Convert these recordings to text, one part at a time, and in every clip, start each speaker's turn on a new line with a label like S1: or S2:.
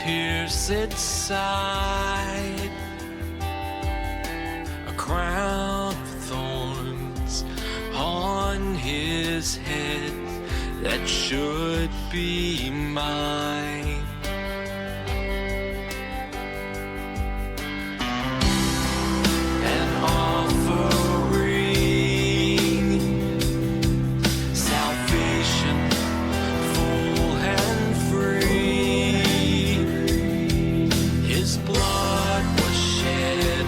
S1: pierce its side, a crown of thorns on his head that should be mine. An offering, salvation full and free. His blood was shed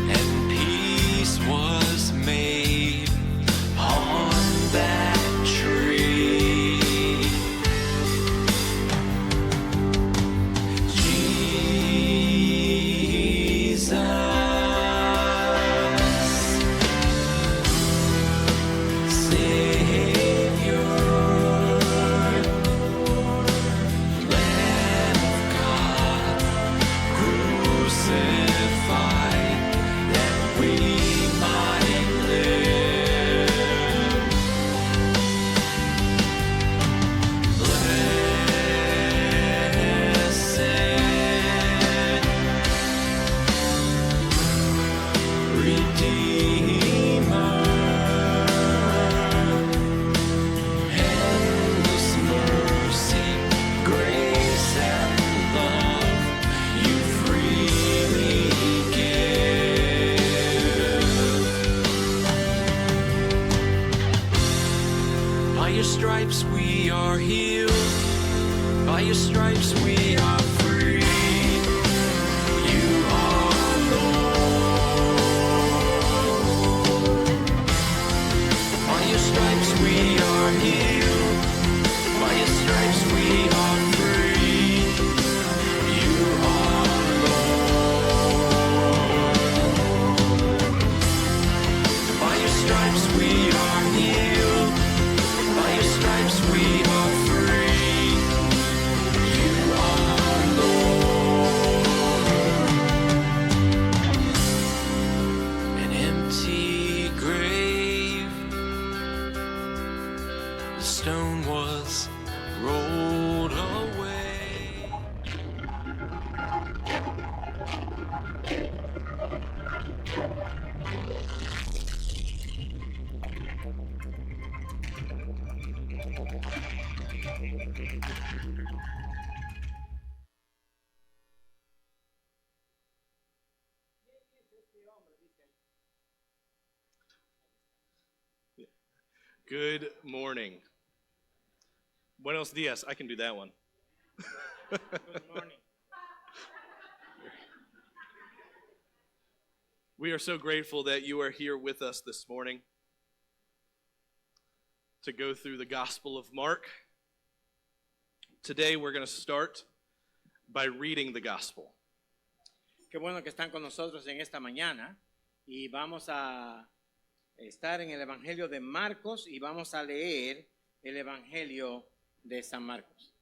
S1: and peace was made on that tree. Jesus, Savior, Lamb of God, crucified that we might live. Blessed Redeemer, endless mercy, grace and love you freely give. By your stripes we are healed, by your stripes we are free. You are Lord. By your stripes we are healed, by your stripes we are free. You are Lord. By your stripes we are healed, by your stripes we are free. You are Lord. An empty grave, the stone was rolled away.
S2: Good morning. Buenos dias. I can do that one.
S3: Good morning.
S2: We are so grateful that you are here with us this morning to go through the Gospel of Mark. Today we're going to start by reading the Gospel.
S3: Qué bueno que están con nosotros en esta mañana y vamos a estar en el Evangelio de Marcos y vamos a leer el Evangelio de San Marcos.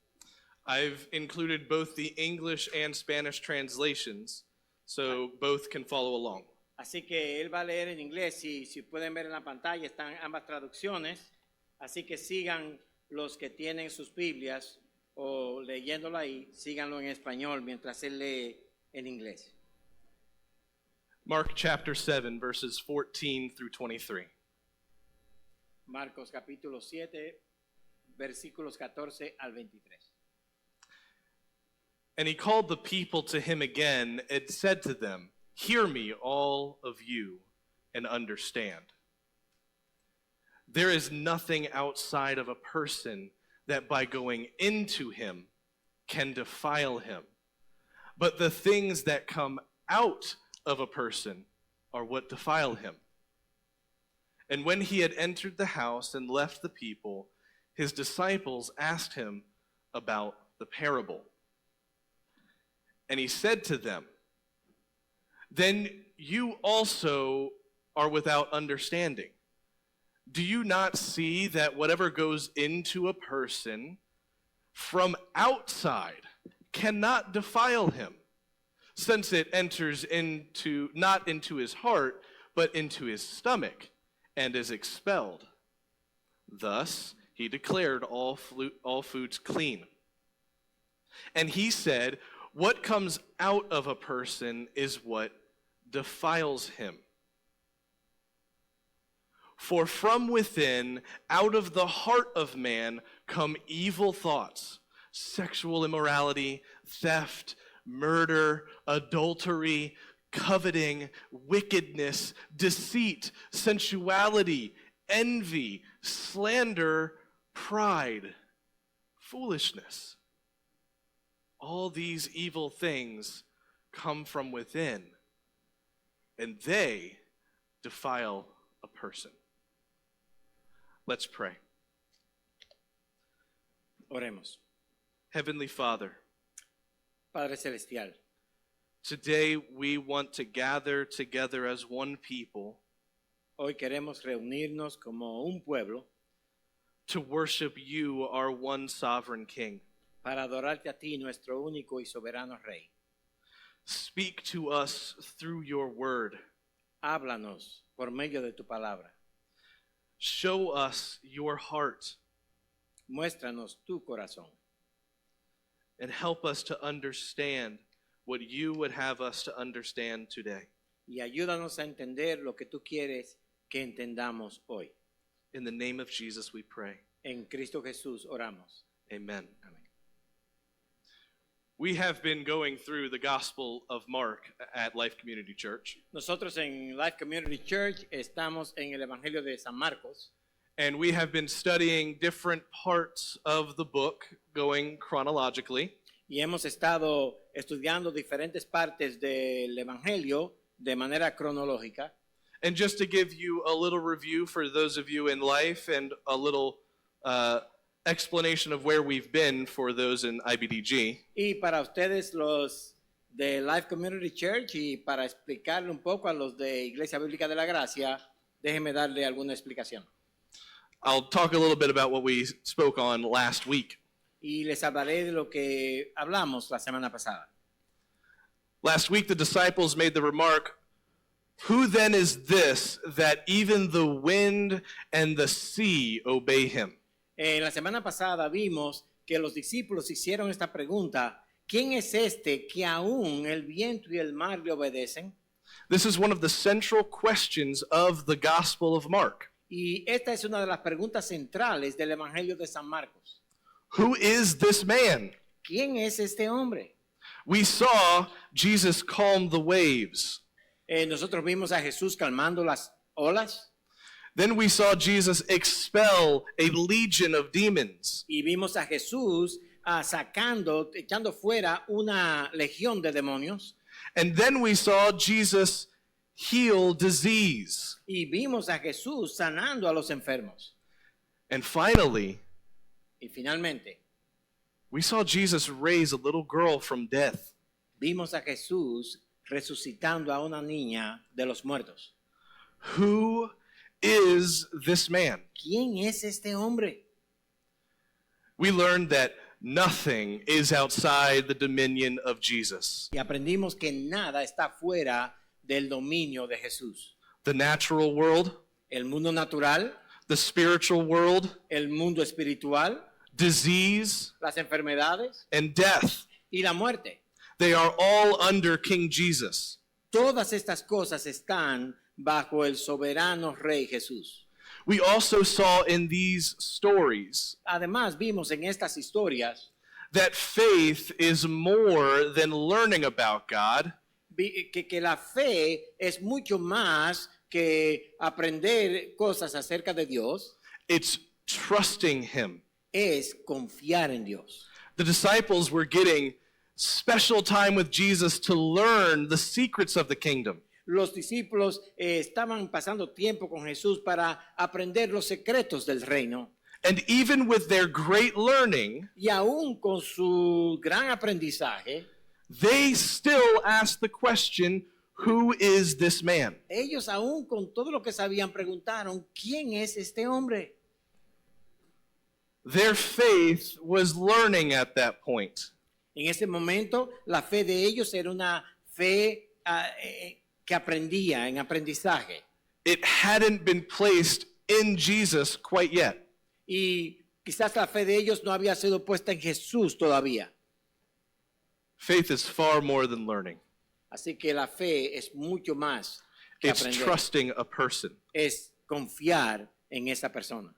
S2: I've included both the English and Spanish translations, so both can follow along.
S3: Así que él va a leer en inglés y si pueden ver en la pantalla están ambas traducciones, así que sigan los que tienen sus Biblias o leyéndolo ahí, síganlo en español mientras él lee en inglés.
S2: Mark chapter 7, verses 14 through 23.
S3: Marcos capítulo 7, versículos 14 al 23.
S2: And he called the people to him again and said to them, "Hear me, all of you, and understand. There is nothing outside of a person that by going into him can defile him, but the things that come out of a person are what defile him." And when he had entered the house and left the people, his disciples asked him about the parable. And he said to them, "Then you also are without understanding. Do you not see that whatever goes into a person from outside cannot defile him, since it enters into not into his heart, but into his stomach, and is expelled? Thus he declared all foods clean. And he said, What comes out of a person is what defiles him. For from within, out of the heart of man, come evil thoughts, sexual immorality, theft, murder, adultery, coveting, wickedness, deceit, sensuality, envy, slander, pride, foolishness. All these evil things come from within, and they defile a person. Let's pray.
S3: Oremos.
S2: Heavenly Father,
S3: Padre Celestial,
S2: today we want to gather together as one people
S3: hoy queremos reunirnos como un pueblo
S2: to worship you, our one sovereign King.
S3: para adorarte a ti, nuestro único y soberano Rey.
S2: Speak to us through your word.
S3: Háblanos por medio de tu palabra.
S2: Show us your heart
S3: Muéstranos tu corazón
S2: and help us to understand what you would have us to understand today.
S3: y ayúdanos a entender lo que tú quieres que entendamos hoy.
S2: In the name of Jesus we pray.
S3: En Cristo Jesús oramos.
S2: Amen.
S3: Amén.
S2: We have been going through the Gospel of Mark at Life Community Church,
S3: Nosotros en Life Community Church estamos en el Evangelio de San Marcos
S2: and we have been studying different parts of the book going chronologically.
S3: y hemos estado estudiando diferentes partes del Evangelio de manera cronológica.
S2: And just to give you a little review for those of you in life and a little explanation of where we've been for those in IBDG.
S3: Y para ustedes los de Life Community Church y para explicarle un poco a los de Iglesia Bíblica de la Gracia, déjenme darle alguna explicación.
S2: I'll talk a little bit about what we spoke on last week.
S3: Y les hablaré de lo que hablamos la semana pasada.
S2: Last week the disciples made the remark, "Who then is this that even the wind and the sea obey him?"
S3: La semana pasada vimos que los discípulos hicieron esta pregunta: ¿quién es este que aún el viento y el mar le obedecen?
S2: This is one of the central questions of the Gospel of Mark.
S3: Y esta es una de las preguntas centrales del Evangelio de San Marcos.
S2: Who is this man?
S3: ¿Quién es este hombre?
S2: We saw Jesus calm the waves.
S3: Nosotros vimos a Jesús calmando las olas
S2: Then we saw Jesus expel a legion of demons.
S3: y vimos a Jesús echando fuera una legión de demonios.
S2: And then we saw Jesus heal disease.
S3: Y vimos a Jesús sanando a los enfermos.
S2: And finally,
S3: Y finalmente,
S2: we saw Jesus raise a little girl from death.
S3: vimos a Jesús resucitando a una niña de los muertos.
S2: Who is this man?
S3: ¿Quién es este hombre?
S2: We learned that nothing is outside the dominion of Jesus.
S3: Y aprendimos que nada está fuera del dominio de Jesús.
S2: The natural world,
S3: El mundo natural,
S2: the spiritual world,
S3: el mundo espiritual,
S2: disease,
S3: las enfermedades
S2: and death.
S3: y la muerte.
S2: They are all under King Jesus.
S3: Todas estas cosas están bajo el soberano Rey Jesús.
S2: We also saw in these stories
S3: Además, vimos en estas historias
S2: that faith is more than learning about God.
S3: que la fe es mucho más que aprender cosas acerca de Dios,
S2: It's trusting Him.
S3: es confiar en Dios.
S2: The disciples were getting special time with Jesus to learn the secrets of the kingdom.
S3: Los discípulos estaban pasando tiempo con Jesús para aprender los secretos del reino.
S2: And even with their great learning,
S3: Y aún con su gran aprendizaje,
S2: they still asked the question, who is this man?
S3: ellos aún con todo lo que sabían preguntaron, ¿quién es este hombre?
S2: Their faith was learning at that point.
S3: En ese momento, la fe de ellos era una fe que aprendía, en aprendizaje.
S2: It hadn't been placed in Jesus quite yet.
S3: Y quizás la fe de ellos no había sido puesta en Jesús todavía.
S2: Faith is far more than learning.
S3: Así que la fe es mucho más que
S2: It's
S3: aprender.
S2: trusting a person.
S3: Es confiar en esa persona.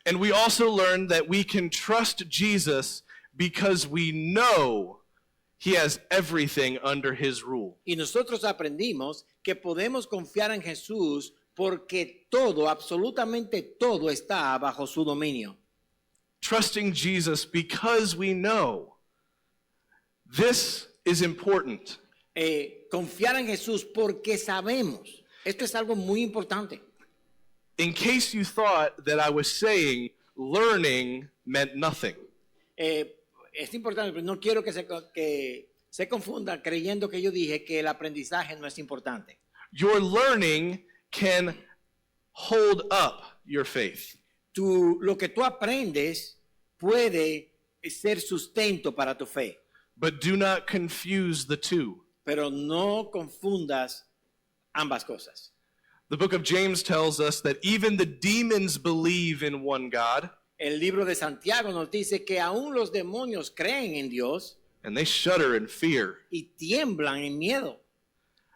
S2: And we also learn that we can trust Jesus because we know he has everything under his rule.
S3: Y nosotros aprendimos que podemos confiar en Jesús porque todo, absolutamente todo está bajo su dominio.
S2: Trusting Jesus because we know. This is important.
S3: Confiar en Jesús porque sabemos. Esto es algo muy importante.
S2: In case you thought that I was saying learning meant nothing.
S3: Es importante, pero no quiero que se confunda creyendo que yo dije que el aprendizaje no es importante.
S2: Your learning can hold up your faith.
S3: Lo que tú aprendes puede ser sustento para tu fe,
S2: But do not confuse the two.
S3: pero no confundas ambas cosas.
S2: The book of James tells us that even the demons believe in one God,
S3: El libro de Santiago nos dice que aún los demonios creen en Dios
S2: and they shudder in fear.
S3: y tiemblan en miedo.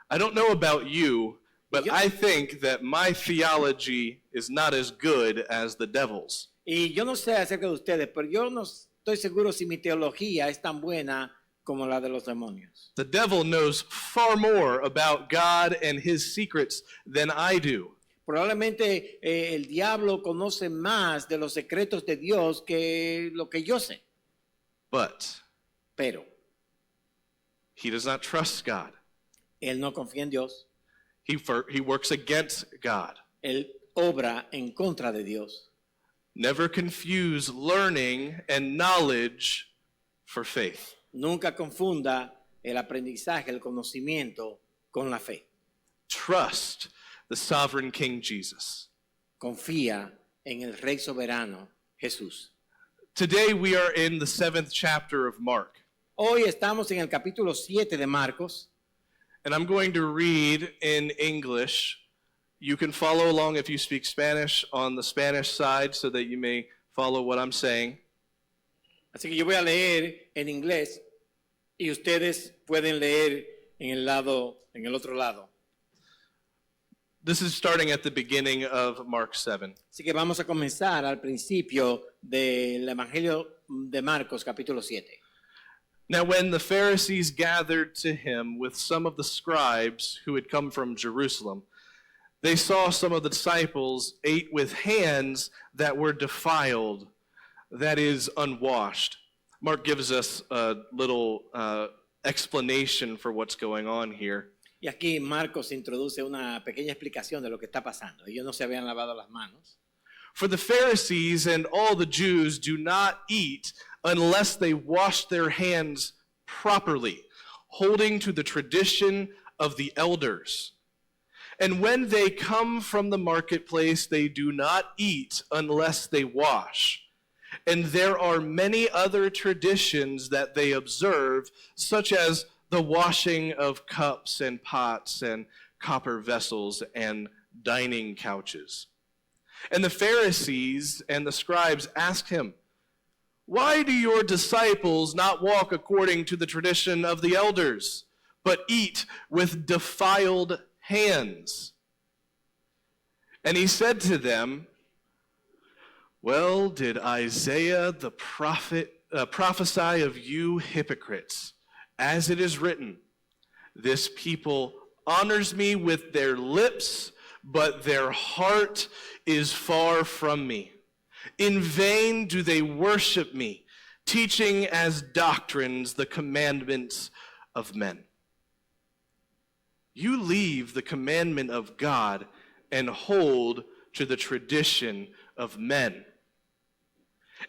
S2: I don't know about you, but
S3: Yo-
S2: I think that my theology is not as good as the devil's.
S3: Y yo no sé acerca de ustedes, pero yo no estoy seguro si mi teología es tan buena como la de los demonios.
S2: The devil knows far more about God and his secrets than I do.
S3: Probablemente el diablo conoce más de los secretos de Dios que lo que yo sé,
S2: But
S3: pero
S2: he does not trust God.
S3: él no confía en Dios,
S2: He works against God.
S3: él obra en contra de Dios.
S2: Never confuse learning and knowledge for faith.
S3: Nunca confunda el aprendizaje, el conocimiento con la fe.
S2: Trust the sovereign King Jesus.
S3: Confía en el Rey soberano Jesús.
S2: Today we are in the 7th chapter of Mark.
S3: Hoy estamos en el capítulo 7 de Marcos.
S2: And I'm going to read in English. You can follow along if you speak Spanish on the Spanish side so that you may follow what I'm saying.
S3: Así que yo voy a leer en inglés y ustedes pueden leer en el otro lado.
S2: This is starting at the beginning of Mark 7.
S3: Así que vamos a comenzar al principio del Evangelio de Marcos, capítulo 7.
S2: Now, when the Pharisees gathered to him with some of the scribes who had come from Jerusalem, they saw some of the disciples ate with hands that were defiled, that is, unwashed. Mark gives us a little explanation for what's going on here.
S3: Y aquí Marcos introduce una pequeña explicación de lo que está pasando. Ellos no se habían lavado las manos.
S2: For the Pharisees and all the Jews do not eat unless they wash their hands properly, holding to the tradition of the elders. And when they come from the marketplace, they do not eat unless they wash. And there are many other traditions that they observe, such as the washing of cups and pots and copper vessels and dining couches. And the Pharisees and the scribes asked him, "Why do your disciples not walk according to the tradition of the elders, but eat with defiled hands?" And he said to them, "Well, did Isaiah the prophet prophesy of you hypocrites, as it is written, 'This people honors me with their lips, but their heart is far from me. In vain do they worship me, teaching as doctrines the commandments of men.' You leave the commandment of God and hold to the tradition of men."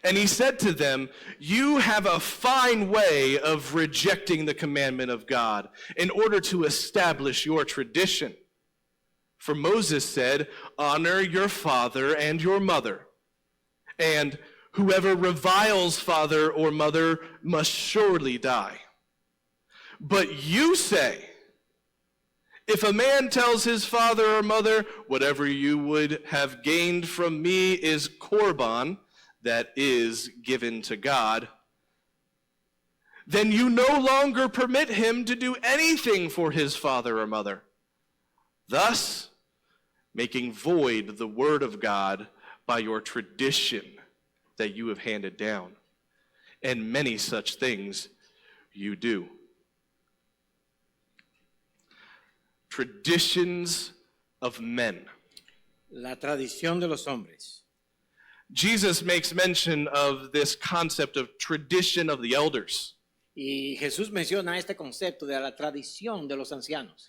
S2: And he said to them, "You have a fine way of rejecting the commandment of God in order to establish your tradition. For Moses said, 'Honor your father and your mother,' and 'Whoever reviles father or mother must surely die.' But you say, 'If a man tells his father or mother, whatever you would have gained from me is korban,' that is given to God, then you no longer permit him to do anything for his father or mother, thus making void the word of God by your tradition that you have handed down. And many such things you do. Traditions of men.
S3: La tradición de los hombres.
S2: Jesus makes mention of this concept of tradition of the elders.
S3: Y Jesús menciona este concepto de la tradición de los ancianos.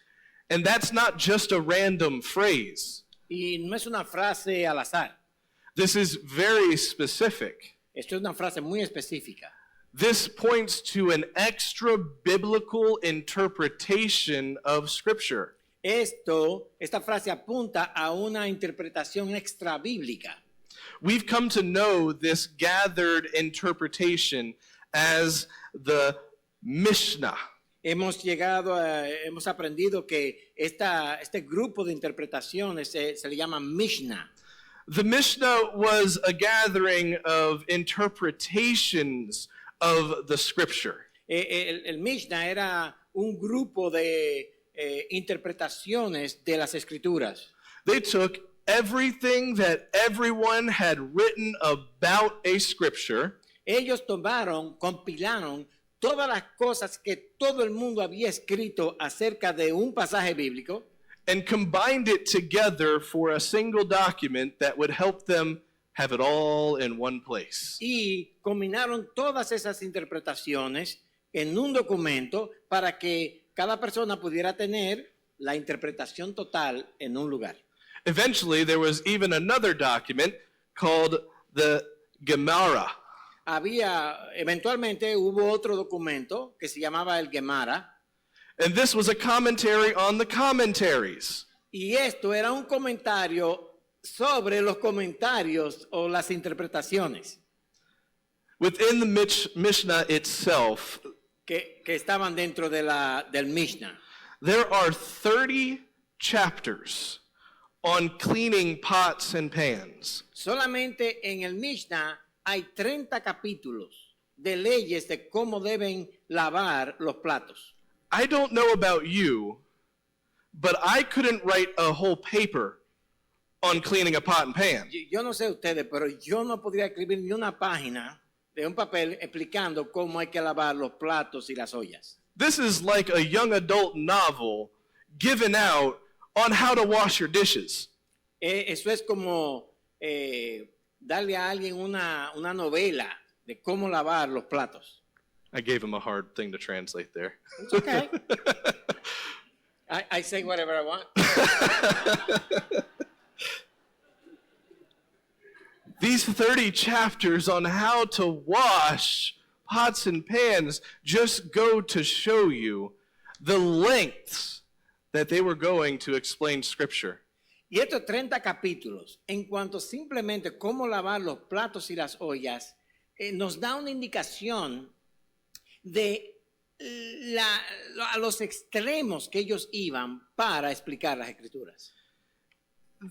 S2: And that's not just a random phrase.
S3: Y no es una frase al azar.
S2: This is very specific.
S3: Esto es una frase muy específica.
S2: This points to an extra biblical interpretation of Scripture.
S3: Esta frase apunta a una interpretación extra bíblica.
S2: We've come to know this gathered interpretation as the Mishnah.
S3: Hemos aprendido que este grupo de interpretaciones se le llama Mishnah.
S2: The Mishnah was a gathering of interpretations of the Scripture.
S3: El Mishnah era un grupo de interpretaciones de las Escrituras.
S2: They took everything that everyone had written about a Scripture.
S3: Ellos compilaron todas las cosas que todo el mundo había escrito acerca de un pasaje bíblico
S2: and combined it together for a single document that would help them have it all in one place.
S3: y combinaron todas esas interpretaciones en un documento para que cada persona pudiera tener la interpretación total en un lugar.
S2: Eventually, there was even another document called the Gemara.
S3: Eventualmente hubo otro documento que se llamaba el Gemara,
S2: And this was a commentary on the commentaries.
S3: y esto era un comentario sobre los comentarios o las interpretaciones
S2: Within the Mishnah itself,
S3: que estaban dentro del Mishnah.
S2: there are 30 chapters on cleaning pots and pans.
S3: Solamente en el Mishnah hay 30 capítulos de leyes de cómo deben lavar los platos.
S2: I don't know about you, but I couldn't write a whole paper on cleaning a pot and pan.
S3: Yo no sé ustedes, pero yo no podría escribir ni una página de un papel explicando cómo hay que lavar los platos y las ollas.
S2: This is like a young adult novel given out on how to wash your dishes.
S3: Eso es como darle a alguien una novela de cómo lavar los platos.
S2: I gave him a hard thing to translate there.
S3: It's okay. I say whatever I want.
S2: These 30 chapters on how to wash pots and pans just go to show you the lengths that they were going to explain Scripture.
S3: Y estos 30 capítulos, en cuanto simplemente cómo lavar los platos y las ollas, nos da una indicación de a los extremos que ellos iban para explicar las Escrituras.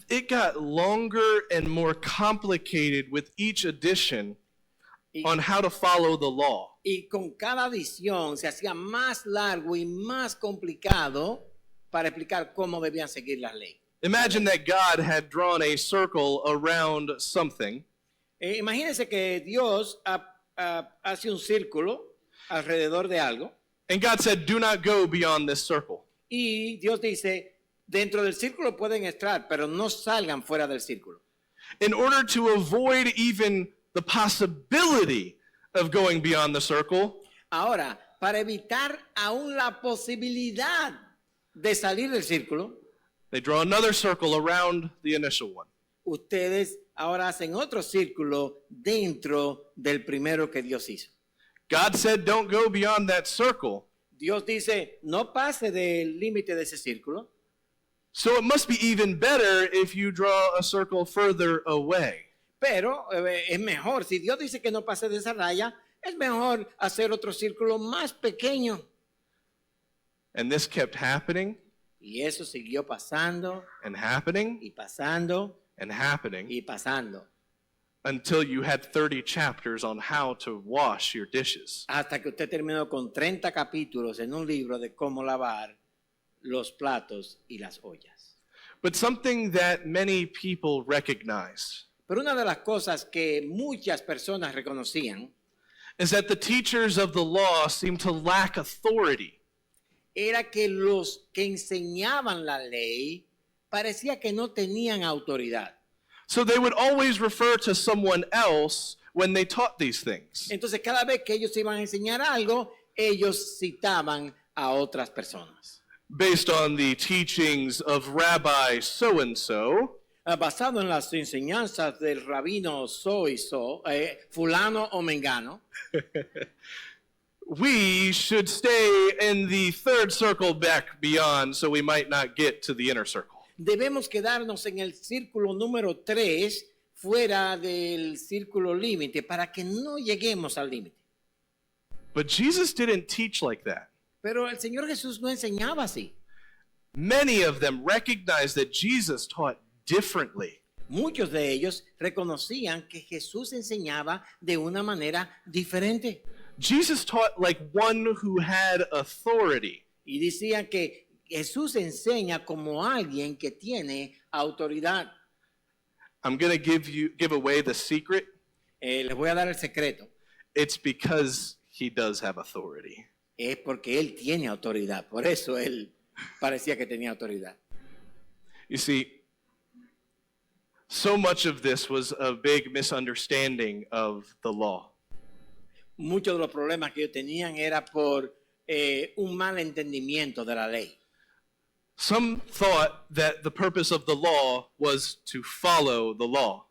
S2: It got longer and more complicated with each edition on how to follow the law.
S3: Y con cada edición se hacía más largo y más complicado para explicar cómo debían seguir las leyes.
S2: Imagine that God had drawn a circle around something,
S3: Imagínense que Dios hace un círculo alrededor de algo
S2: and God said, "Do not go beyond this circle."
S3: y Dios dice, dentro del círculo pueden estar, pero no salgan fuera del círculo.
S2: In order to avoid even the possibility of going beyond the circle,
S3: Ahora, para evitar aún la posibilidad de salir del círculo,
S2: they draw another circle around the initial one.
S3: ustedes ahora hacen otro círculo dentro del primero que Dios hizo.
S2: God said, "Don't go beyond that circle."
S3: Dios dice, no pase del límite de ese círculo.
S2: So it must be even better if you draw a circle further away.
S3: Pero es mejor, si Dios dice que no pase de esa raya, es mejor hacer otro círculo más pequeño.
S2: And this kept happening
S3: Y eso siguió pasando
S2: and happening
S3: y pasando
S2: and happening
S3: y pasando.
S2: until you had 30 chapters on how to wash your dishes.
S3: hasta que usted terminó con 30 capítulos en un libro de cómo lavar los platos y las ollas.
S2: But something that many people recognize
S3: Pero una de las cosas que muchas personas reconocían
S2: is that the teachers of the law seem to lack authority.
S3: era que los que enseñaban la ley parecía que no tenían autoridad.
S2: So they would always refer to someone else when they taught these things.
S3: Entonces cada vez que ellos iban a enseñar algo, ellos citaban a otras personas.
S2: Based on the teachings of Rabbi so-and-so,
S3: Basado en las enseñanzas del rabino fulano o mengano,
S2: we should stay in the third circle back beyond so we might not get to the inner circle.
S3: debemos quedarnos en el círculo número 3, fuera del círculo límite, para que no lleguemos al límite.
S2: But Jesus didn't teach like that.
S3: Pero el Señor Jesús no enseñaba así.
S2: Many of them recognized that Jesus taught differently.
S3: Muchos de ellos reconocían que Jesús enseñaba de una manera diferente.
S2: Jesus taught like one who had authority.
S3: Y decían que Jesús enseña como alguien que tiene autoridad.
S2: I'm going to give away the secret.
S3: Les voy a dar el secreto.
S2: It's because he does have authority.
S3: Es porque Él tiene autoridad. Por eso Él parecía que tenía autoridad.
S2: You see, so much of this was a big misunderstanding of the law.
S3: Muchos de los problemas que ellos tenían era por un mal entendimiento de la ley.
S2: Some thought that the purpose of the law was to follow the law.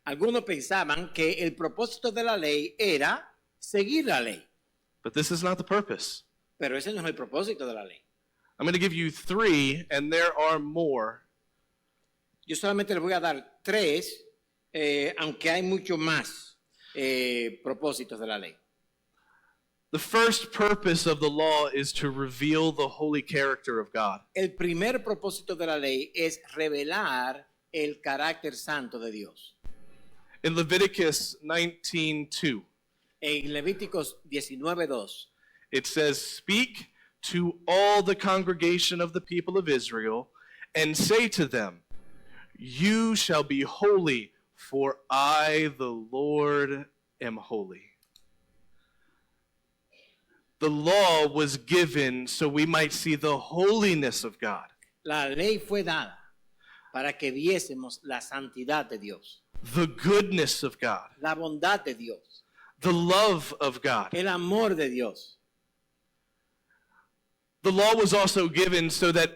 S3: Algunos pensaban que el propósito de la ley era seguir la ley.
S2: But this is not the purpose.
S3: Pero ese no es el propósito de la ley.
S2: I'm going to give you 3, and there are more.
S3: Yo solamente les voy a dar 3, aunque hay mucho más propósitos de la ley.
S2: The first purpose of the law is to reveal the holy character of God.
S3: El primer propósito de la ley es revelar el carácter santo de Dios.
S2: In Leviticus 19:2,
S3: En Levíticos 19:2
S2: it says, "Speak to all the congregation of the people of Israel, and say to them, you shall be holy, for I, the Lord, am holy." The law was given so we might see the holiness of God.
S3: La ley fue dada para que viésemos la santidad de Dios,
S2: The goodness of God,
S3: la bondad de Dios,
S2: the love of God.
S3: el amor de Dios.
S2: The law was also given so that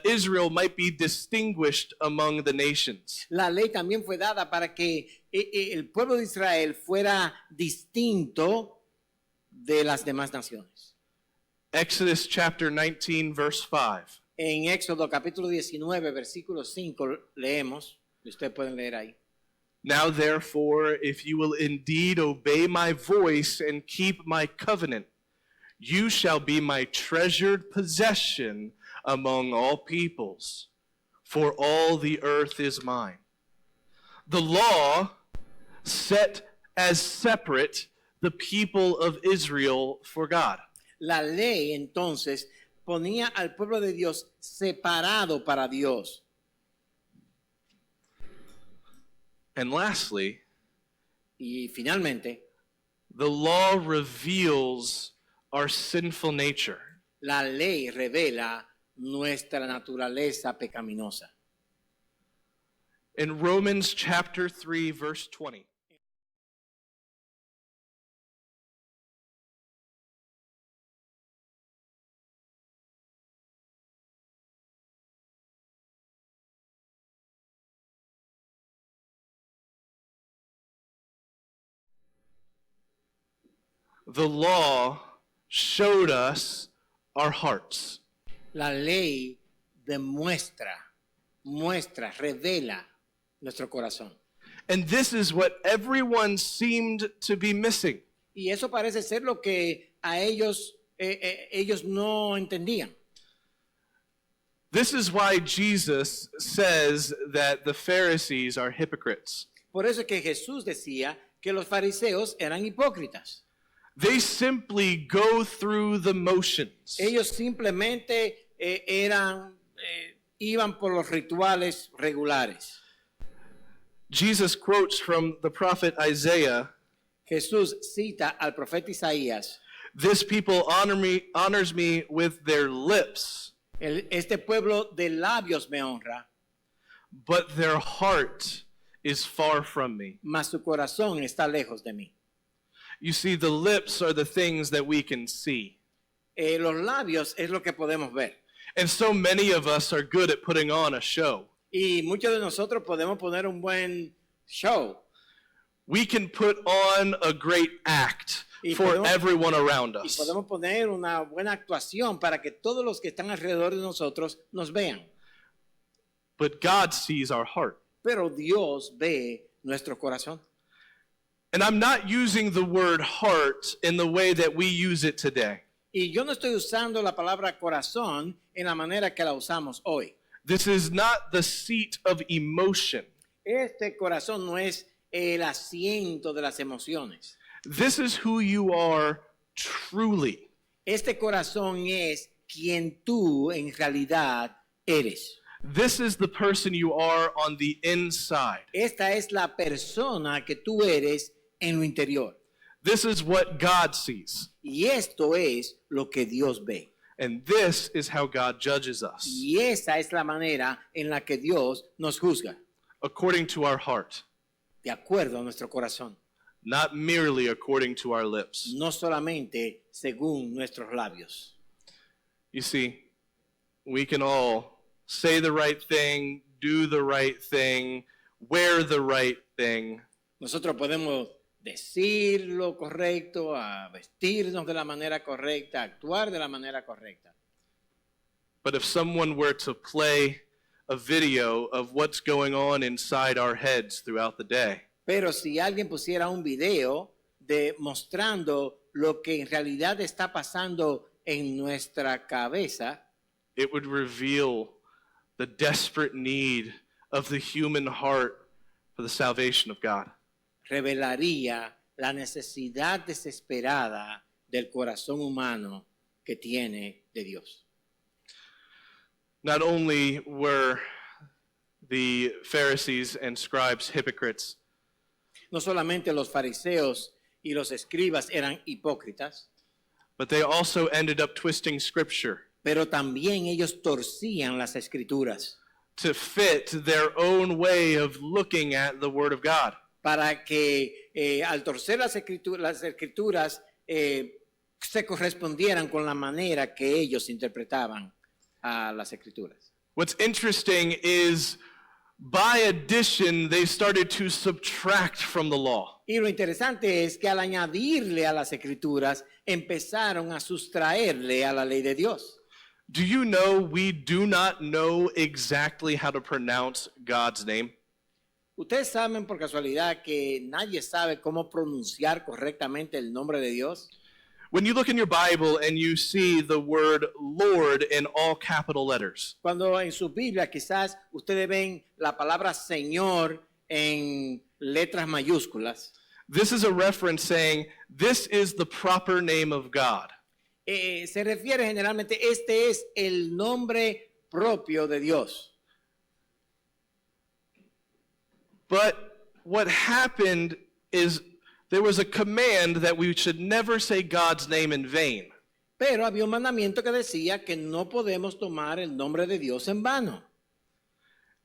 S2: Israel might be distinguished among the nations.
S3: La ley también fue dada para que el pueblo de Israel fuera distinto de las demás naciones.
S2: Exodus chapter 19, verse 5.
S3: En Éxodo capítulo 19, versículo 5 leemos, y ustedes pueden leer ahí.
S2: Now therefore, if you will indeed obey my voice and keep my covenant, you shall be my treasured possession among all peoples, for all the earth is mine. The law set as separate the people of Israel for God.
S3: La ley entonces ponía al pueblo de Dios separado para Dios.
S2: And lastly,
S3: Y finalmente,
S2: the law reveals our sinful nature.
S3: la ley revela nuestra naturaleza pecaminosa.
S2: In Romans chapter 3, verse 20. The law showed us our hearts.
S3: La ley revela nuestro corazón.
S2: And this is what everyone seemed to be missing.
S3: Y eso parece ser lo que a ellos no entendían.
S2: This is why Jesus says that the Pharisees are hypocrites.
S3: Por eso es que Jesús decía que los fariseos eran hipócritas.
S2: They simply go through the motions.
S3: Ellos simplemente iban por los rituales regulares.
S2: Jesus quotes from the prophet Isaiah,
S3: Jesús cita al profeta Isaías.
S2: "This people honors me with their lips,
S3: Este pueblo de labios me honra,
S2: but their heart is far from me."
S3: mas su corazón está lejos de mí.
S2: You see, the lips are the things that we can see.
S3: Los labios es lo que podemos ver.
S2: And so many of us are good at putting on a show.
S3: Y muchos de nosotros podemos poner un buen show.
S2: We can put on a great act
S3: Y
S2: for
S3: podemos-
S2: everyone around
S3: Y
S2: us.
S3: podemos poner una buena actuación para que todos los que están alrededor de nosotros nos vean.
S2: But God sees our heart.
S3: Pero Dios ve nuestro corazón.
S2: And I'm not using the word heart in the way that we use it today.
S3: Y yo no estoy usando la palabra corazón en la manera que la usamos hoy.
S2: This is not the seat of emotion.
S3: Este corazón no es el asiento de las emociones.
S2: This is who you are truly.
S3: Este corazón es quien tú en realidad eres.
S2: This is the person you are on the inside.
S3: Esta es la persona que tú eres en lo interior.
S2: This is what God sees.
S3: Y esto es lo que Dios ve.
S2: And this is how God judges us,
S3: Y esa es la manera en la que Dios nos juzga,
S2: according to our heart,
S3: de acuerdo a nuestro corazón,
S2: not merely according to our lips.
S3: no solamente según nuestros labios.
S2: You see, we can all say the right thing, do the right thing, wear the right thing,
S3: Nosotros podemos decir lo correcto, a vestirnos de la manera correcta, actuar de la manera correcta.
S2: but if someone were to play a video of what's going on inside our heads throughout the day,
S3: Pero si alguien pusiera un video mostrando lo que en realidad está pasando en nuestra cabeza,
S2: it would reveal the desperate need of the human heart for the salvation of God.
S3: revelaría la necesidad desesperada del corazón humano que tiene de Dios.
S2: Not only were the Pharisees and scribes hypocrites,
S3: No solamente los fariseos y los escribas eran hipócritas,
S2: but they also ended up twisting scripture
S3: pero también ellos torcían las escrituras
S2: to fit their own way of looking at the Word of God.
S3: para que al torcer las escrituras se correspondieran con la manera que ellos interpretaban a las escrituras.
S2: What's interesting is by addition, they started to subtract from the law.
S3: Y lo interesante es que al añadirle a las escrituras, empezaron a sustraerle a la ley de Dios.
S2: Do you know we do not know exactly how to pronounce God's name?
S3: ¿Ustedes saben por casualidad que nadie sabe cómo pronunciar correctamente el nombre de Dios?
S2: When you look in your Bible and you see the word Lord in all capital letters,
S3: Cuando en su Biblia quizás ustedes ven la palabra Señor en letras mayúsculas,
S2: this is a reference saying this is the proper name of God.
S3: se refiere generalmente, este es el nombre propio de Dios.
S2: But what happened is there was a command that we should never say God's name in vain.
S3: Pero había un mandamiento que decía que no podemos tomar el nombre de Dios en vano.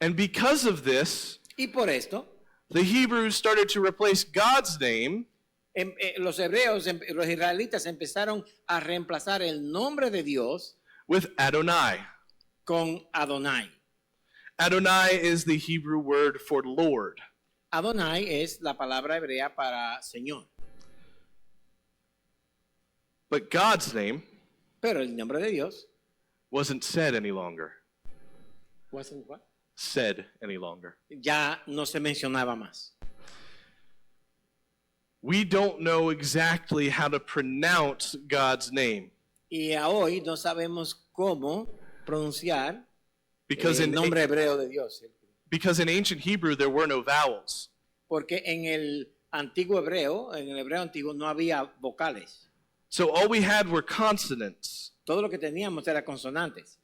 S2: And because of this,
S3: Y por esto,
S2: the Hebrews started to replace God's name
S3: los hebreos, los israelitas empezaron a reemplazar el nombre de Dios
S2: with Adonai.
S3: con Adonai.
S2: Adonai is the Hebrew word for Lord.
S3: Adonai es la palabra hebrea para Señor.
S2: But God's name
S3: Pero el nombre de Dios
S2: wasn't said any longer.
S3: wasn't what?
S2: Said any longer.
S3: Ya no se mencionaba más.
S2: We don't know exactly how to pronounce God's name
S3: Y a hoy no sabemos cómo pronunciar
S2: because
S3: el
S2: in
S3: nombre hebreo de Dios.
S2: because in ancient Hebrew there were no vowels.
S3: porque en el antiguo hebreo, en el hebreo antiguo no había vocales.
S2: So all we had were consonants.
S3: Todo lo que teníamos era consonantes.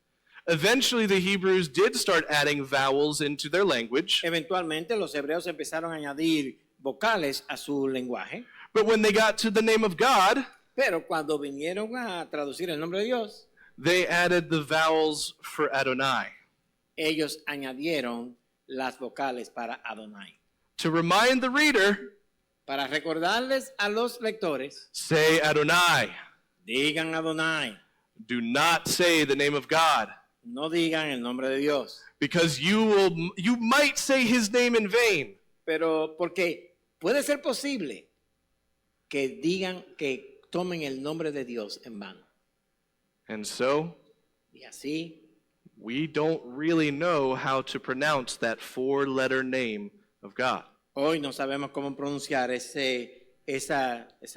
S2: Eventually, the Hebrews did start adding vowels into their language,
S3: Eventualmente los hebreos empezaron a añadir vocales a su lenguaje,
S2: but when they got to the name of God,
S3: pero cuando vinieron a traducir el nombre de Dios,
S2: they added the vowels for Adonai.
S3: ellos añadieron las vocales para Adonai.
S2: To remind the reader,
S3: Para recordarles a los lectores,
S2: say Adonai.
S3: digan Adonai,
S2: Do not say the name of God,
S3: no digan el nombre de Dios.
S2: because you might say his name in vain.
S3: Pero porque puede ser posible que digan, que tomen el nombre de Dios en vano.
S2: And so,
S3: Y así
S2: we don't really know how to pronounce that four-letter name of God.
S3: hoy no sabemos cómo pronunciar ese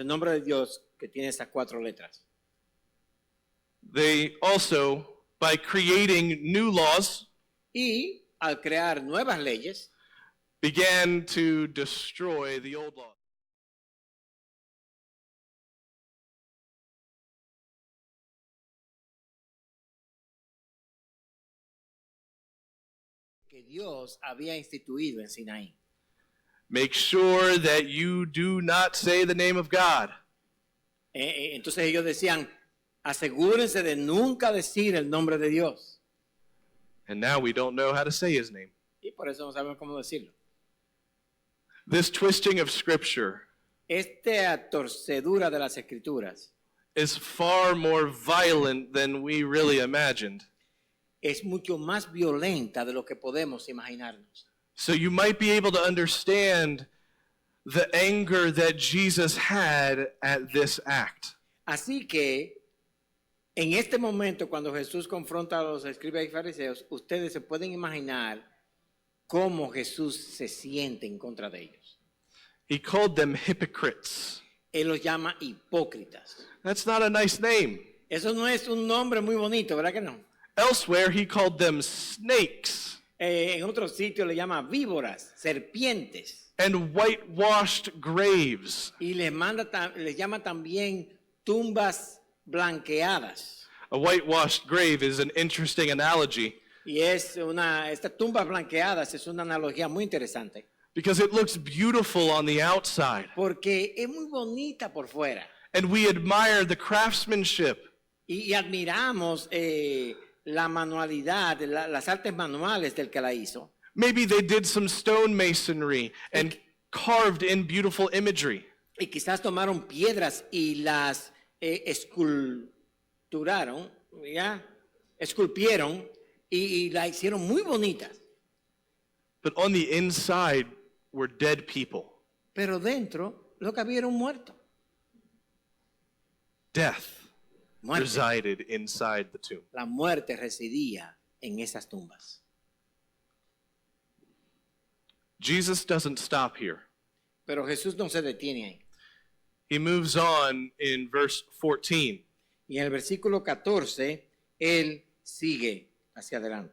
S3: nombre de Dios que tiene esas 4 letras.
S2: They also, by creating new laws,
S3: Y al crear nuevas leyes,
S2: began to destroy the old laws.
S3: que Dios había instituido en Sinaí.
S2: Make sure that you do not say the name of God.
S3: Entonces ellos decían, asegúrense de nunca decir el nombre de Dios.
S2: And now we don't know how to say his name.
S3: Y por eso no sabemos cómo decirlo.
S2: This twisting of Scripture
S3: Esta torcedura de las escrituras
S2: is far more violent than we really imagined.
S3: es mucho más violenta de lo que podemos imaginarnos.
S2: So you might be able to understand the anger that Jesus had at this act.
S3: Así que en este momento, cuando Jesús confronta a los escribas y fariseos, ustedes se pueden imaginar cómo Jesús se siente en contra de ellos.
S2: He called them hypocrites.
S3: Él los llama hipócritas.
S2: That's not a nice name.
S3: Eso no es un nombre muy bonito, ¿verdad que no?
S2: Elsewhere, he called them snakes
S3: En otro sitio le llama víboras, serpientes.
S2: and whitewashed graves.
S3: Y les llama también tumbas blanqueadas.
S2: A whitewashed grave is an interesting analogy
S3: Y estas tumbas blanqueadas es una analogía muy interesante.
S2: because it looks beautiful on the outside.
S3: Porque es muy bonita por fuera.
S2: And we admire the craftsmanship.
S3: Y admiramos la manualidad, las artes manuales del que la hizo.
S2: Maybe they did some stonemason and carved in beautiful imagery.
S3: Y quizás tomaron piedras y las esculpieron y la hicieron muy bonitas.
S2: But on the inside were dead people.
S3: Pero dentro lo que había era un muerto.
S2: Death
S3: Muerte.
S2: resided inside the tomb.
S3: La muerte residía en esas tumbas.
S2: Jesus doesn't stop here.
S3: Pero Jesús no se detiene ahí.
S2: He moves on in verse 14.
S3: Y en el versículo 14, Él sigue hacia adelante.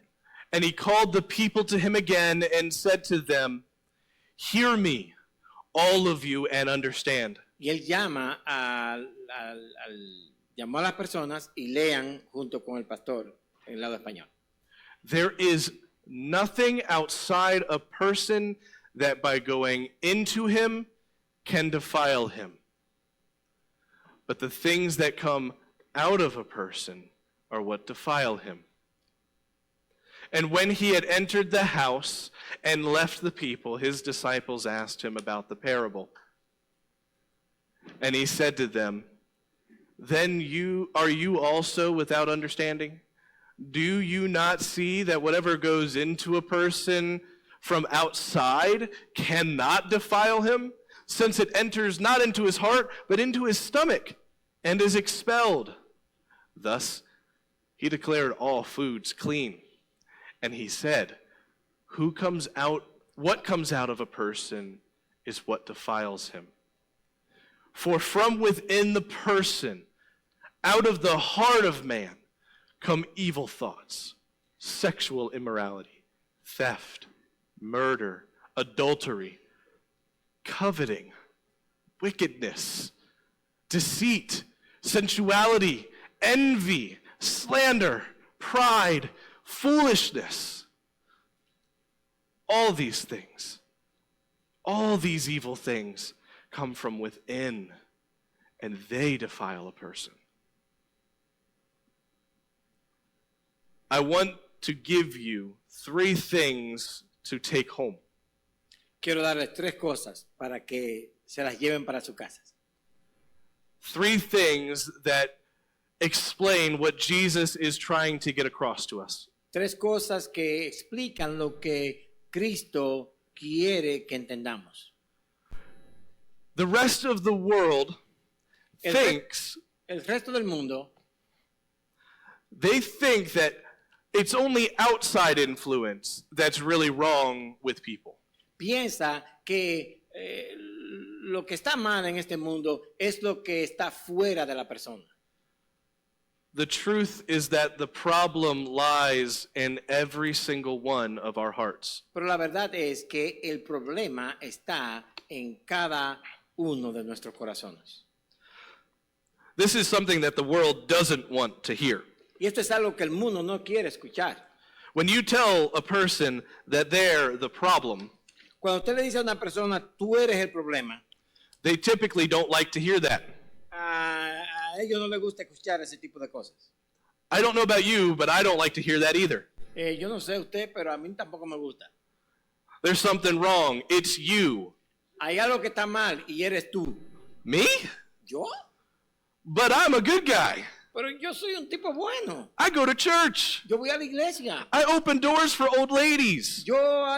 S2: And he called the people to him again and said to them, "Hear me, all of you, and understand.
S3: Y Él llamó a las personas y lean junto con el pastor en el lado español.
S2: There is nothing outside a person that by going into him can defile him. But the things that come out of a person are what defile him." And when he had entered the house and left the people, his disciples asked him about the parable. And he said to them, "Then are you also without understanding? Do you not see that whatever goes into a person from outside cannot defile him, since it enters not into his heart, but into his stomach, and is expelled?" Thus he declared all foods clean. And he said, what comes out of a person is what defiles him. For from within the person, out of the heart of man, come evil thoughts, sexual immorality, theft, murder, adultery, coveting, wickedness, deceit, sensuality, envy, slander, pride, foolishness. All these things, all these evil things come from within, and they defile a person. I want to give you 3 things to take home.
S3: Quiero darles 3 cosas para que se las lleven para sus casas.
S2: 3 things that explain what Jesus is trying to get across to us.
S3: 3 cosas que explican lo que Cristo quiere que entendamos.
S2: The rest of the world
S3: El
S2: thinks,
S3: resto del mundo
S2: they think that it's only outside influence that's really wrong with people.
S3: piensa que lo que está mal en este mundo es lo que está fuera de la persona.
S2: The truth is that the problem lies in every single one of our hearts.
S3: Pero la verdad es que el problema está en cada uno de nuestros corazones.
S2: This is something that the world doesn't want to hear.
S3: Y esto es algo que el mundo no quiere escuchar.
S2: When you tell a person that they're the problem,
S3: Cuando usted le dice a una persona, tú eres el problema,
S2: they typically don't like to hear that.
S3: a ellos no les gusta escuchar ese tipo de cosas.
S2: I don't know about you, but I don't like to hear that either.
S3: Yo no sé usted, pero a mí tampoco me gusta.
S2: There's something wrong. It's you.
S3: Hay algo que está mal y eres tú.
S2: Me?
S3: ¿Yo?
S2: But I'm a good guy.
S3: Pero yo soy un tipo bueno.
S2: I go to church.
S3: Yo voy a la iglesia.
S2: I open doors for old ladies.
S3: Yo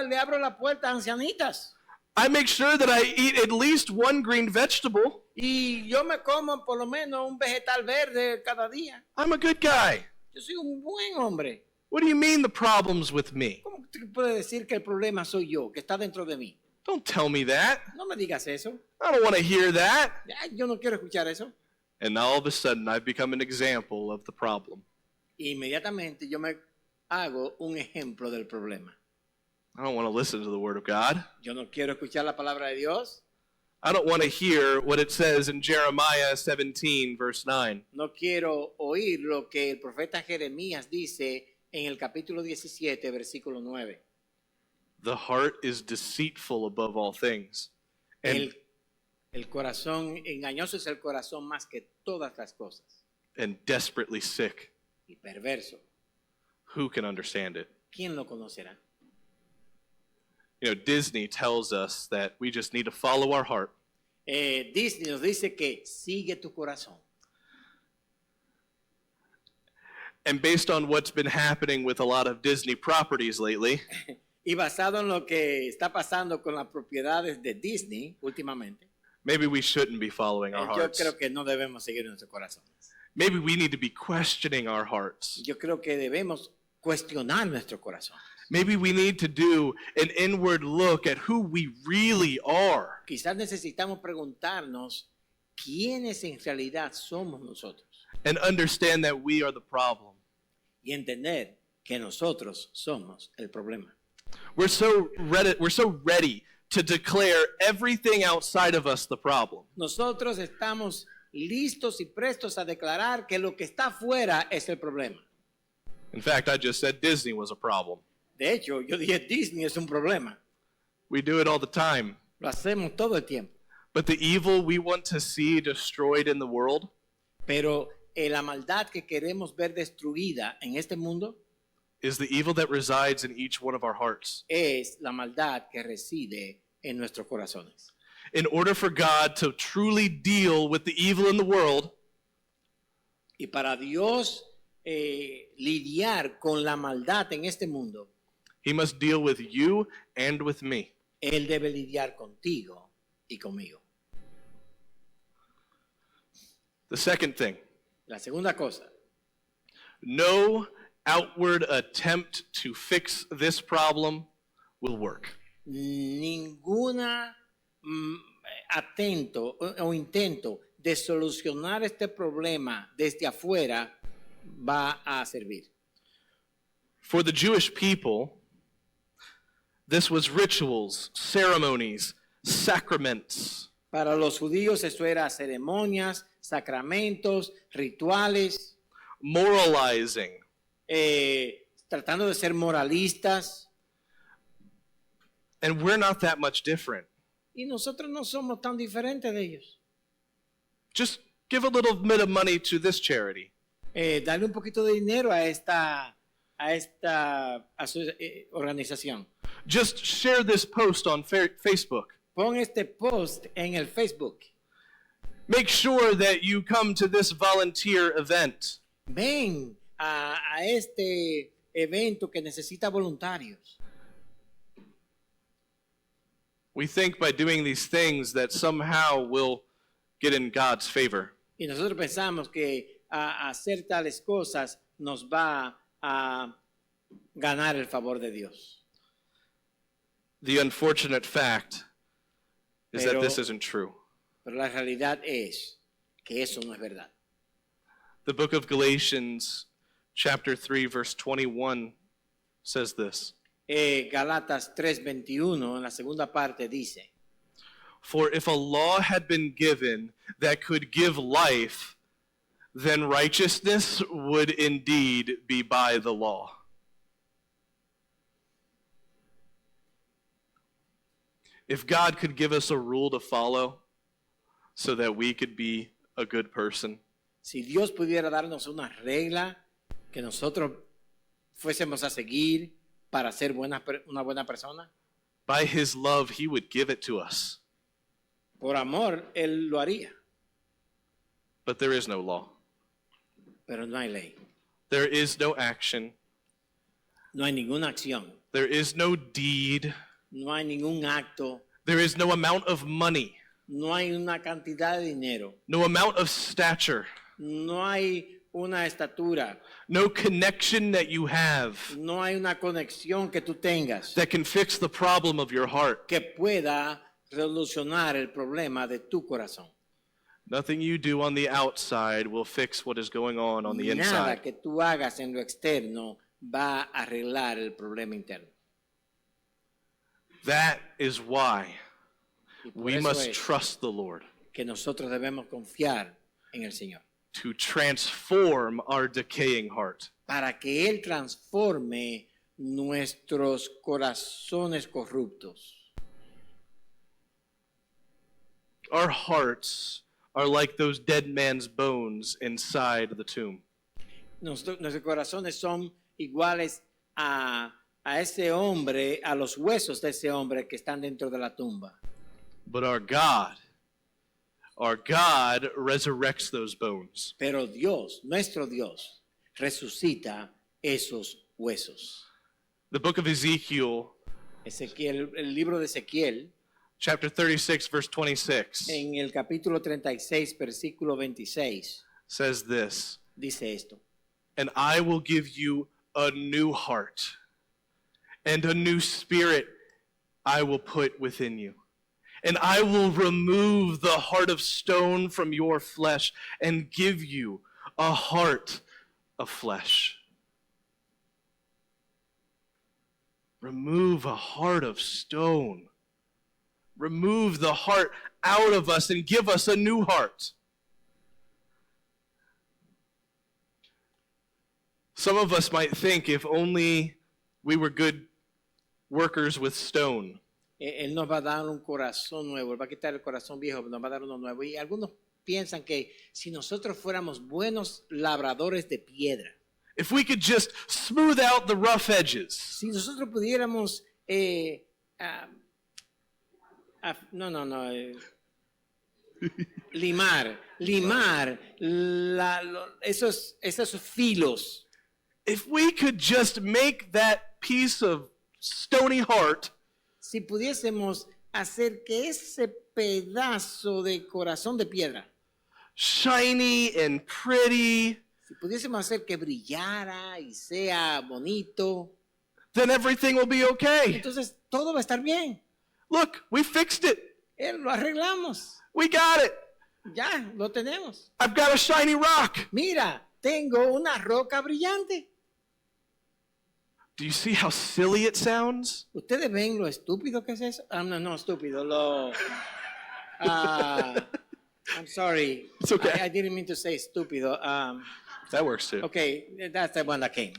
S3: le abro la puerta a ancianitas.
S2: I make sure that I eat at least 1 green vegetable.
S3: Y yo me como por lo menos un vegetal verde cada día.
S2: I'm a good guy.
S3: Yo soy un buen hombre.
S2: What do you mean the problem's with me?
S3: ¿Cómo usted puede decir que el problema soy yo, que está dentro de mí?
S2: Don't tell me that.
S3: No me digas eso.
S2: I don't want to hear that.
S3: Yo no quiero escuchar eso.
S2: And all of a sudden, I've become an example of the problem.
S3: Inmediatamente yo me hago un ejemplo del problema.
S2: I don't want to listen to the Word of God.
S3: Yo no quiero escuchar la palabra de Dios.
S2: I don't want to hear what it says in Jeremiah 17, verse 9.
S3: No quiero oír lo que el profeta Jeremías dice en el capítulo 17, versículo 9.
S2: The heart is deceitful above all things. And,
S3: El corazón, engañoso es el corazón más que todas las cosas.
S2: and desperately sick.
S3: Y perverso.
S2: Who can understand it?
S3: ¿Quién lo conocerá?
S2: You know, Disney tells us that we just need to follow our heart.
S3: Disney nos dice que sigue tu corazón.
S2: And based on what's been happening with a lot of Disney properties lately,
S3: Y basado en lo que está pasando con las propiedades de Disney últimamente,
S2: maybe we shouldn't be following our
S3: yo
S2: hearts.
S3: creo que no debemos seguir nuestros corazones.
S2: Maybe we need to be questioning our hearts.
S3: Yo creo que debemos cuestionar nuestro corazón.
S2: Maybe we need to do an inward look at who we really are.
S3: Quizás necesitamos preguntarnos quiénes en realidad somos nosotros
S2: And understand that we are the problem.
S3: y entender que nosotros somos el problema.
S2: We're so ready to declare everything outside of us the problem.
S3: Nosotros estamos listos y prestos a declarar que lo que está afuera es el problema.
S2: In fact, I just said Disney was a problem.
S3: De hecho, yo dije Disney es un problema.
S2: We do it all the time.
S3: Lo hacemos todo el tiempo.
S2: But the evil we want to see destroyed in the world
S3: Pero la maldad que queremos ver destruida en este mundo
S2: is the evil that resides in each one of our hearts.
S3: es la maldad que reside en nuestros corazones.
S2: In order for God to truly deal with the evil in the world,
S3: Y para Dios lidiar con la maldad en este mundo,
S2: He must deal with you and with me.
S3: Él debe lidiar contigo y conmigo.
S2: The second thing,
S3: La segunda cosa,
S2: no outward attempt to fix this problem will work.
S3: ninguna atento o intento de solucionar este problema desde afuera va a servir.
S2: For the Jewish people, this was rituals, ceremonies, sacraments.
S3: Para los judíos eso era ceremonias, sacramentos, rituales,
S2: Moralizing.
S3: tratando de ser moralistas.
S2: And we're not that much different.
S3: Y nosotros no somos tan diferentes de ellos.
S2: Just give a little bit of money to this charity.
S3: Darle un poquito de dinero a esta organización.
S2: Just share this post on Facebook.
S3: Pon este post en el Facebook.
S2: Make sure that you come to this volunteer event.
S3: Ven a este evento que necesita voluntarios.
S2: We think by doing these things that somehow we'll get in God's favor.
S3: Y nosotros pensamos que a hacer tales cosas nos va a ganar el favor de Dios.
S2: The unfortunate fact is that
S3: Pero-
S2: this isn't true.
S3: Pero la realidad es que eso no es verdad.
S2: The book of Galatians, chapter 3, verse 21 says this.
S3: Galatas 3:21 en la segunda parte dice,
S2: For if a law had been given that could give life, then righteousness would indeed be by the law. If God could give us a rule to follow so that we could be a good person,
S3: si Dios pudiera darnos una regla que nosotros fuésemos a seguir para ser una buena persona,
S2: by his love, he would give it to us.
S3: por amor Él lo haría,
S2: But there is no law.
S3: pero no hay ley,
S2: There is no action.
S3: no hay ninguna acción,
S2: There is no deed.
S3: no hay ningún acto,
S2: There is no amount of money,
S3: no hay una cantidad de dinero,
S2: no amount of stature,
S3: no hay una estatura,
S2: no connection that you have
S3: no hay una conexión que tú tengas
S2: that can fix the problem of your heart.
S3: que pueda solucionar el problema de tu corazón.
S2: Nothing you do on the outside will fix what is going on the
S3: Nada
S2: inside.
S3: que tú hagas en lo externo va a arreglar el problema interno.
S2: That is why
S3: Y por
S2: we
S3: eso
S2: must
S3: es
S2: trust the Lord
S3: que nosotros debemos confiar en el Señor,
S2: to transform our decaying heart.
S3: para que Él transforme nuestros corazones corruptos.
S2: Our hearts are like those dead man's bones inside the tomb.
S3: Nuestros corazones son iguales a ese hombre, a los huesos de ese hombre que están dentro de la tumba.
S2: But our God resurrects those bones.
S3: Pero Dios, nuestro Dios, resucita esos huesos.
S2: The book of Ezekiel,
S3: Ezequiel, el libro de Ezequiel,
S2: chapter 36, verse 26,
S3: en el capítulo 36, versículo 26,
S2: says this,
S3: dice esto.
S2: and I will give you a new heart, and a new spirit I will put within you. And I will remove the heart of stone from your flesh and give you a heart of flesh. Remove a heart of stone. Remove the heart out of us and give us a new heart. Some of us might think if only we were good workers with stone.
S3: Él nos va a dar un corazón nuevo, Él va a quitar el corazón viejo, nos va a dar uno nuevo. Y algunos piensan que si nosotros fuéramos buenos labradores de piedra,
S2: If we could just smooth out the rough edges,
S3: si nosotros pudiéramos, limar esos filos,
S2: if we could just make that piece of stony heart
S3: si pudiésemos hacer que ese pedazo de corazón de piedra,
S2: shiny and pretty,
S3: si pudiésemos hacer que brillara y sea bonito,
S2: then everything will be okay.
S3: entonces todo va a estar bien.
S2: Look, we fixed it.
S3: Lo arreglamos.
S2: We got it.
S3: Ya, lo tenemos.
S2: I've got a shiny rock.
S3: Mira, tengo una roca brillante.
S2: Do Do you see how silly it sounds?
S3: ¿Ustedes ven lo estúpido que es eso? No, estúpido, I'm sorry.
S2: It's okay.
S3: I didn't mean to say estúpido.
S2: That works too.
S3: Okay, that's the one that came.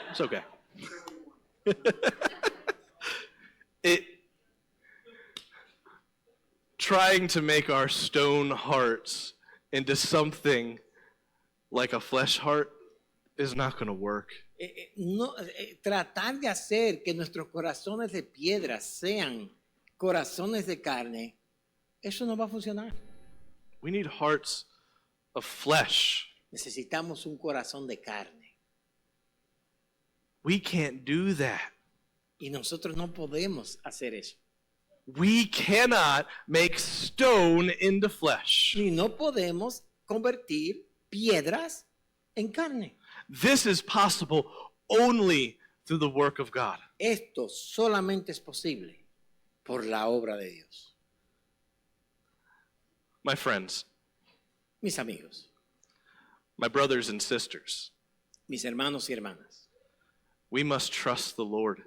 S2: It's okay. It trying to make our stone hearts into something like a flesh heart is not going to work.
S3: Tratar de hacer que nuestros corazones de piedra sean corazones de carne, eso no va a funcionar.
S2: We need hearts of flesh.
S3: Necesitamos un corazón de carne.
S2: We can't do that.
S3: Y nosotros no podemos hacer eso.
S2: We cannot make stone into flesh.
S3: Ni no podemos convertir piedras en carne.
S2: This is possible only through the work of God.
S3: Esto solamente es posible por la obra de Dios.
S2: My friends,
S3: Mis amigos,
S2: my brothers and sisters,
S3: mis hermanos y hermanas,
S2: we must trust the Lord.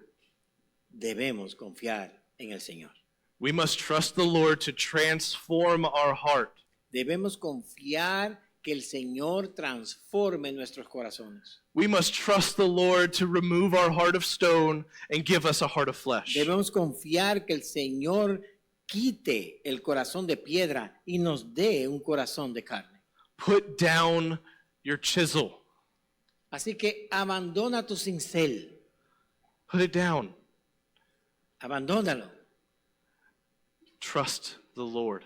S3: debemos confiar en el Señor.
S2: We must trust the Lord to transform our heart.
S3: Debemos confiar que el Señor transforme nuestros corazones.
S2: We must trust the Lord to remove our heart of stone and give us a heart of flesh.
S3: Debemos confiar que el Señor quite el corazón de piedra y nos dé un corazón de carne.
S2: Put down your chisel.
S3: Así que abandona tu cincel,
S2: Put it down.
S3: abandónalo,
S2: Trust the Lord.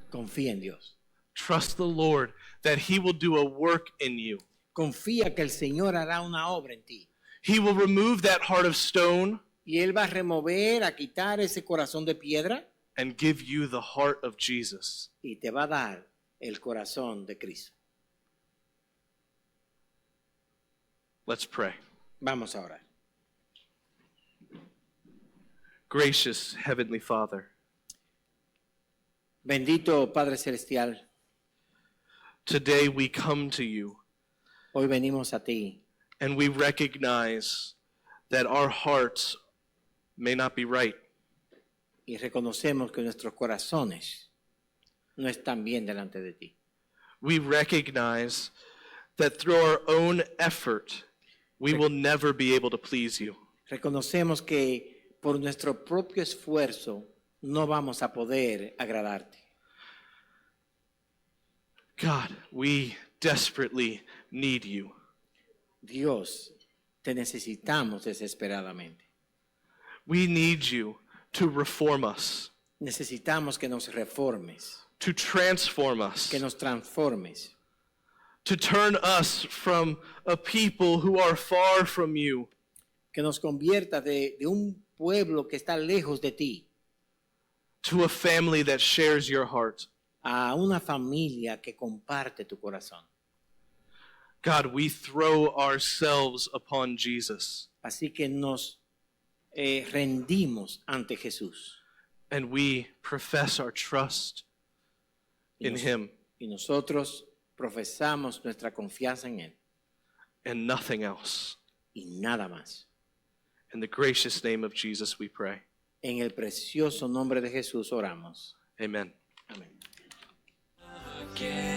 S3: confía en Dios.
S2: Trust the Lord that He will do a work in you.
S3: Confía que el Señor hará una obra en ti.
S2: He will remove that heart of stone
S3: Y Él va a remover, a quitar ese corazón de piedra
S2: and give you the heart of Jesus.
S3: y te va a dar el corazón de Cristo.
S2: Let's pray.
S3: Vamos a orar.
S2: Gracious Heavenly Father,
S3: Bendito Padre Celestial,
S2: today we come to you
S3: hoy venimos a ti
S2: and we recognize that our hearts may not be right.
S3: y reconocemos que nuestros corazones no están bien delante de ti.
S2: We recognize that through our own effort, we will never be able to please you.
S3: Reconocemos que por nuestro propio esfuerzo no vamos a poder agradarte.
S2: God, we desperately need you.
S3: Dios, te necesitamos desesperadamente.
S2: We need you to reform us,
S3: Necesitamos que nos reformes,
S2: to transform us,
S3: que nos transformes,
S2: to turn us from a people who are far from you
S3: que nos conviertas de un pueblo que está lejos de ti
S2: to a family that shares your heart.
S3: a una familia que comparte tu corazón.
S2: God, we throw ourselves upon Jesus
S3: Así que nos rendimos ante Jesús
S2: and we profess our trust in Him
S3: y nosotros profesamos nuestra confianza en Él
S2: and nothing else.
S3: y nada más.
S2: In the gracious name of Jesus we pray.
S3: En el precioso nombre de Jesús oramos.
S2: Amen.
S3: Amén.
S1: Again.